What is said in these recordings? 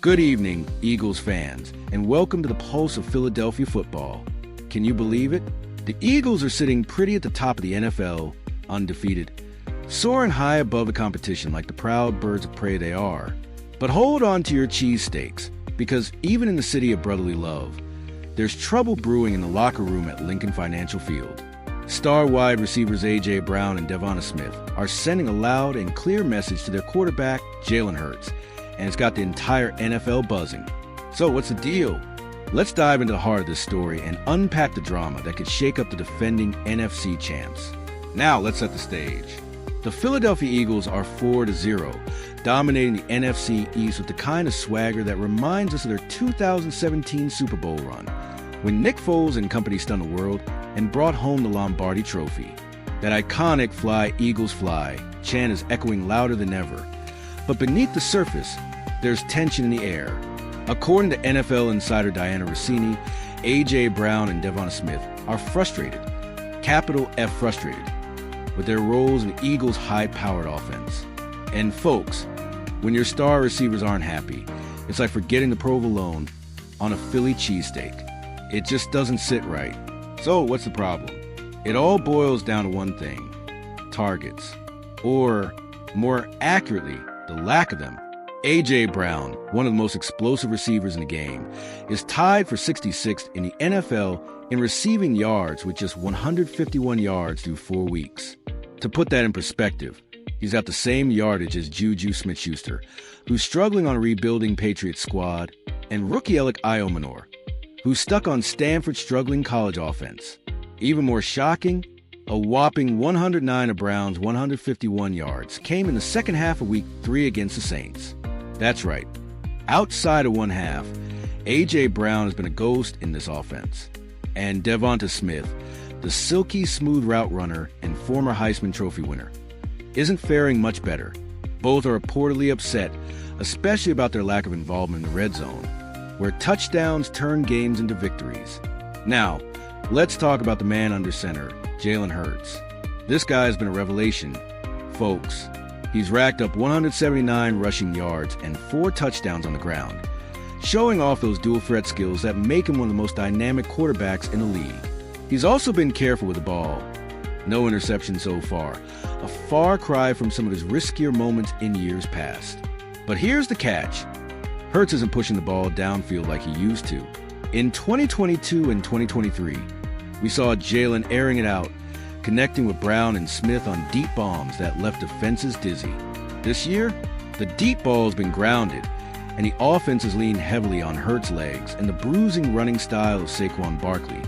Good evening, Eagles fans, and welcome to the pulse of Philadelphia football. Can you believe it? The Eagles are sitting pretty at the top of the NFL, undefeated, soaring high above the competition like the proud birds of prey they are. But hold on to your cheesesteaks, because even in the city of brotherly love, there's trouble brewing in the locker room at Lincoln Financial Field. Star wide receivers AJBrown and DeVonta Smith are sending a loud and clear message to their quarterback, Jalen Hurts, and it's got the entire NFL buzzing. So what's the deal? Let's dive into the heart of this story and unpack the drama that could shake up the defending NFC champs. Now let's set the stage. The Philadelphia Eagles are 4-0, dominating the NFC East with the kind of swagger that reminds us of their 2017 Super Bowl run, when Nick Foles and company stunned the world and brought home the Lombardi Trophy. That iconic "Fly, Eagles, Fly" chant is echoing louder than ever. But beneath the surface, there's tension in the air. According to NFL insider Diana Rossini, AJBrown and DeVonta Smith are frustrated, capital F frustrated, with their roles in the Eagles' high-powered offense. And folks, when your star receivers aren't happy, it's like forgetting the provolone on a Philly cheesesteak. It just doesn't sit right. So what's the problem? It all boils down to one thing: targets. Or, more accurately, the lack of them. AJBrown, one of the most explosive receivers in the game, is tied for 66th in the NFL in receiving yards with just 151 yards through 4 weeks. To put that in perspective, he's got the same yardage as Juju Smith-Schuster, who's struggling on a rebuilding Patriots squad, and rookie Alec Iomanor, who's stuck on Stanford's struggling college offense. Even more shocking, a whopping 109 of Brown's 151 yards came in the second half of Week 3 against the Saints. That's right. Outside of one half, AJBrown has been a ghost in this offense. And DeVonta Smith, the silky smooth route runner and former Heisman Trophy winner, isn't faring much better. Both are reportedly upset, especially about their lack of involvement in the red zone, where touchdowns turn games into victories. Now, let's talk about the man under center, Jalen Hurts. This guy has been a revelation. Folks, he's racked up 179 rushing yards and 4 touchdowns on the ground, showing off those dual threat skills that make him one of the most dynamic quarterbacks in the league. He's also been careful with the ball. No interception so far, a far cry from some of his riskier moments in years past. But here's the catch. Hurts isn't pushing the ball downfield like he used to. In 2022 and 2023, we saw Jalen airing it out, connecting with Brown and Smith on deep bombs that left defenses dizzy. This year, the deep ball has been grounded, and the offense has leaned heavily on Hurts' legs and the bruising running style of Saquon Barkley,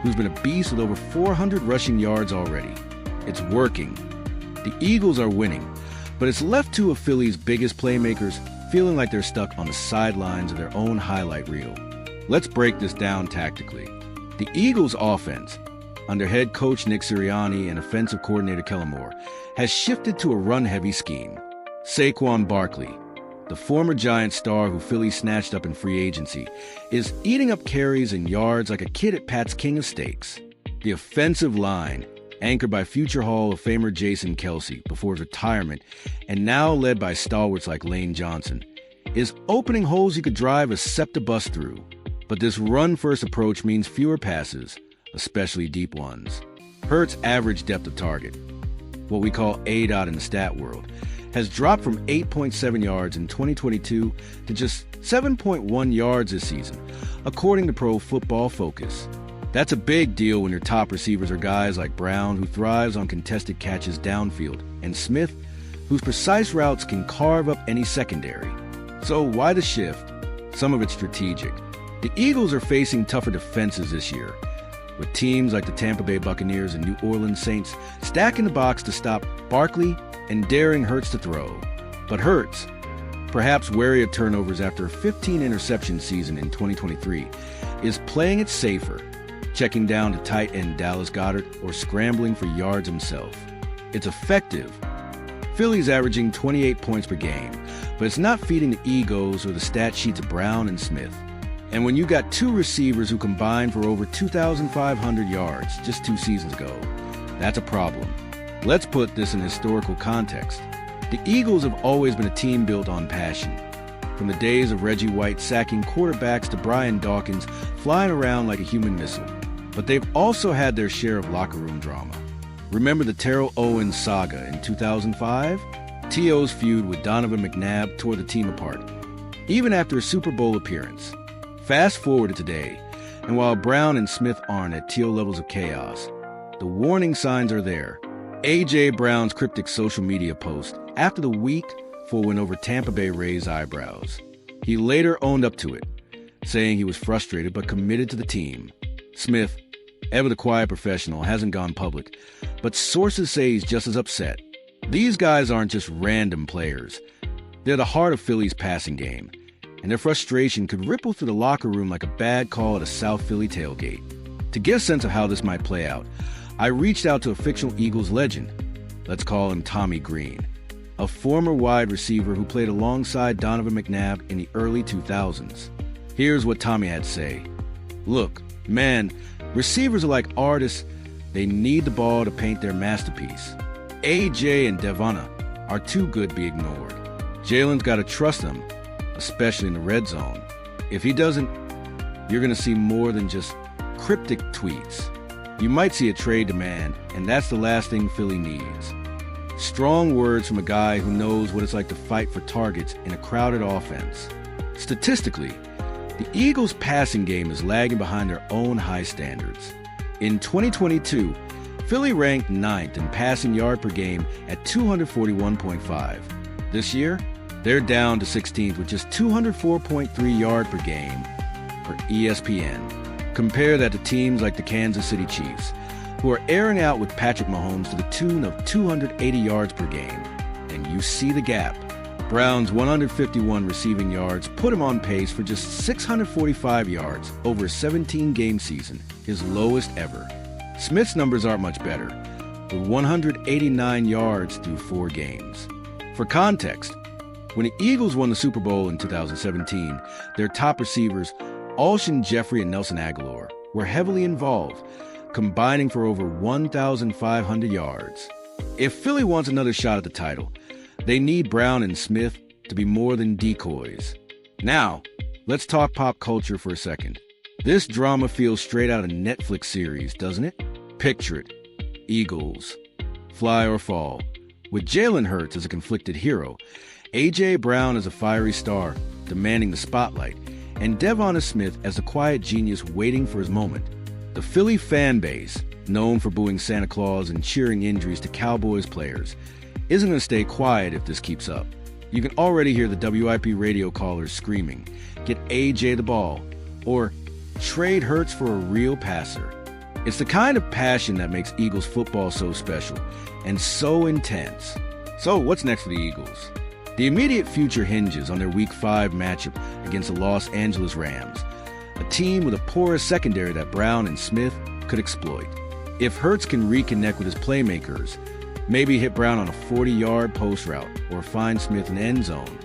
who's been a beast with over 400 rushing yards already. It's working. The Eagles are winning, but it's left two of Philly's biggest playmakers feeling like they're stuck on the sidelines of their own highlight reel. Let's break this down tactically. The Eagles' offense, under head coach Nick Sirianni and offensive coordinator Kellen Moore, has shifted to a run-heavy scheme. Saquon Barkley, the former Giants star who Philly snatched up in free agency, is eating up carries and yards like a kid at Pat's King of Steaks. The offensive line, anchored by future Hall of Famer Jason Kelce before his retirement, and now led by stalwarts like Lane Johnson, is opening holes you could drive a SEPTA bus through. But this run-first approach means fewer passes, especially deep ones. Hurts' average depth of target, what we call ADOT in the stat world, has dropped from 8.7 yards in 2022 to just 7.1 yards this season, according to Pro Football Focus. That's a big deal when your top receivers are guys like Brown, who thrives on contested catches downfield, and Smith, whose precise routes can carve up any secondary. So why the shift? Some of it's strategic. The Eagles are facing tougher defenses this year, with teams like the Tampa Bay Buccaneers and New Orleans Saints stacking the box to stop Barkley and daring Hurts to throw. But Hurts, perhaps wary of turnovers after a 15-interception season in 2023, is playing it safer, checking down to tight end Dallas Goedert or scrambling for yards himself. It's effective. Philly's averaging 28 points per game, but it's not feeding the egos or the stat sheets of Brown and Smith. And when you got two receivers who combined for over 2,500 yards just 2 seasons ago, that's a problem. Let's put this in historical context. The Eagles have always been a team built on passion. from the days of Reggie White sacking quarterbacks to Brian Dawkins flying around like a human missile. But they've also had their share of locker room drama. Remember the Terrell Owens saga in 2005? T.O.'s feud with Donovan McNabb tore the team apart, even after a Super Bowl appearance. Fast forward to today, and while Brown and Smith aren't at T.O. levels of chaos, the warning signs are there. AJBrown's cryptic social media post after the Week 4 win over Tampa Bay raised eyebrows. He later owned up to it, saying he was frustrated but committed to the team. Smith, ever the quiet professional, hasn't gone public, but sources say he's just as upset. These guys aren't just random players. They're the heart of Philly's passing game, and their frustration could ripple through the locker room like a bad call at a South Philly tailgate. To get a sense of how this might play out, I reached out to a fictional Eagles legend. Let's call him Tommy Green, a former wide receiver who played alongside Donovan McNabb in the early 2000s. Here's what Tommy had to say. Look, man, receivers are like artists. They need the ball to paint their masterpiece. AJ and DeVonta are too good to be ignored. Jalen's got to trust them, especially in the red zone. If he doesn't, you're going to see more than just cryptic tweets. You might see a trade demand, and that's the last thing Philly needs. Strong words from a guy who knows what it's like to fight for targets in a crowded offense. Statistically, the Eagles' passing game is lagging behind their own high standards. In 2022, Philly ranked 9th in passing yard per game at 241.5. This year, they're down to 16th with just 204.3 yard per game per ESPN. Compare that to teams like the Kansas City Chiefs, who are airing out with Patrick Mahomes to the tune of 280 yards per game. And you see the gap. Brown's 151 receiving yards put him on pace for just 645 yards over a 17-game season, his lowest ever. Smith's numbers aren't much better, with 189 yards through 4 games. For context, when the Eagles won the Super Bowl in 2017, their top receivers, Alshon Jeffrey and Nelson Aguilar, were heavily involved, combining for over 1,500 yards. If Philly wants another shot at the title, they need Brown and Smith to be more than decoys. Now, let's talk pop culture for a second. This drama feels straight out of a Netflix series, doesn't it? Picture it. Eagles. Fly or fall. With Jalen Hurts as a conflicted hero, AJBrown as a fiery star, demanding the spotlight, and DeVonta Smith as the quiet genius waiting for his moment. The Philly fan base, known for booing Santa Claus and cheering injuries to Cowboys players, isn't going to stay quiet if this keeps up. You can already hear the WIP radio callers screaming, "Get AJ the ball," or "Trade Hurts for a real passer." It's the kind of passion that makes Eagles football so special and so intense. So what's next for the Eagles? The immediate future hinges on their Week 5 matchup against the Los Angeles Rams, a team with a porous secondary that Brown and Smith could exploit. If Hurts can reconnect with his playmakers, maybe hit Brown on a 40-yard post route or find Smith in the end zone,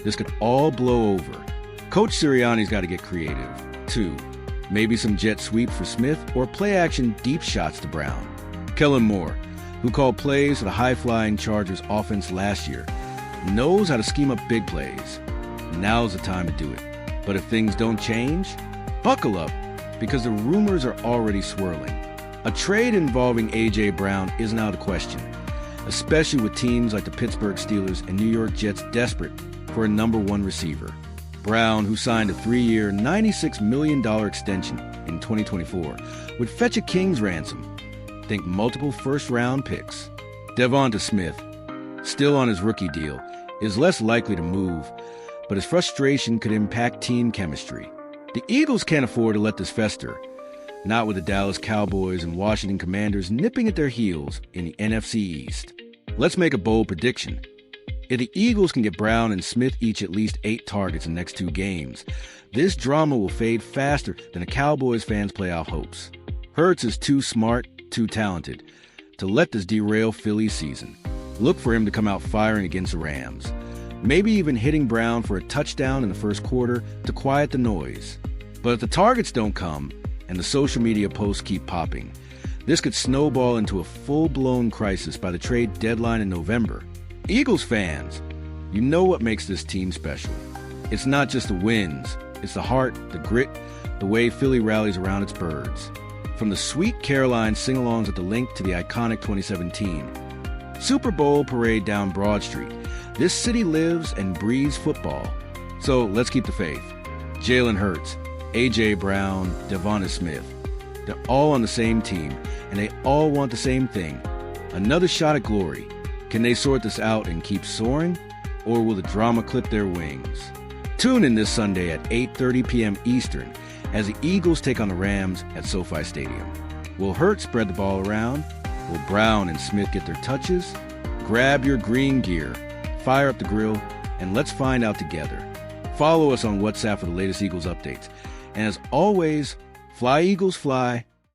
this could all blow over. Coach Sirianni's got to get creative, too. Maybe some jet sweeps for Smith or play-action deep shots to Brown. Kellen Moore, who called plays for the high-flying Chargers offense last year, knows how to scheme up big plays. Now's the time to do it. But if things don't change, buckle up, because the rumors are already swirling. A trade involving A.J. Brown isn't out of the question, especially with teams like the Pittsburgh Steelers and New York Jets desperate for a number 1 receiver. Brown, who signed a 3-year, $96 million extension in 2024, would fetch a king's ransom. Think multiple first-round picks. DeVonta Smith, still on his rookie deal, is less likely to move, but his frustration could impact team chemistry. The Eagles can't afford to let this fester, not with the Dallas Cowboys and Washington Commanders nipping at their heels in the NFC East. Let's make a bold prediction. If the Eagles can get Brown and Smith each at least 8 targets in the next 2 games, this drama will fade faster than the Cowboys fans' playoff hopes. Hurts is too smart, too talented to let this derail Philly's season. Look for him to come out firing against the Rams, maybe even hitting Brown for a touchdown in the first quarter to quiet the noise. But if the targets don't come and the social media posts keep popping, this could snowball into a full-blown crisis by the trade deadline in November. Eagles fans, you know what makes this team special. It's not just the wins, it's the heart, the grit, the way Philly rallies around its birds. From the sweet Caroline sing-alongs at the Link to the iconic 2017 Super Bowl parade down Broad Street, this city lives and breathes football. So let's keep the faith. Jalen Hurts, AJBrown, DeVonta Smith. They're all on the same team, and they all want the same thing. Another shot at glory. Can they sort this out and keep soaring? Or will the drama clip their wings? Tune in this Sunday at 8:30 p.m. Eastern as the Eagles take on the Rams at SoFi Stadium. Will Hurts spread the ball around? Will Brown and Smith get their touches? Grab your green gear, fire up the grill, and let's find out together. Follow us on WhatsApp for the latest Eagles updates. And as always, fly Eagles fly.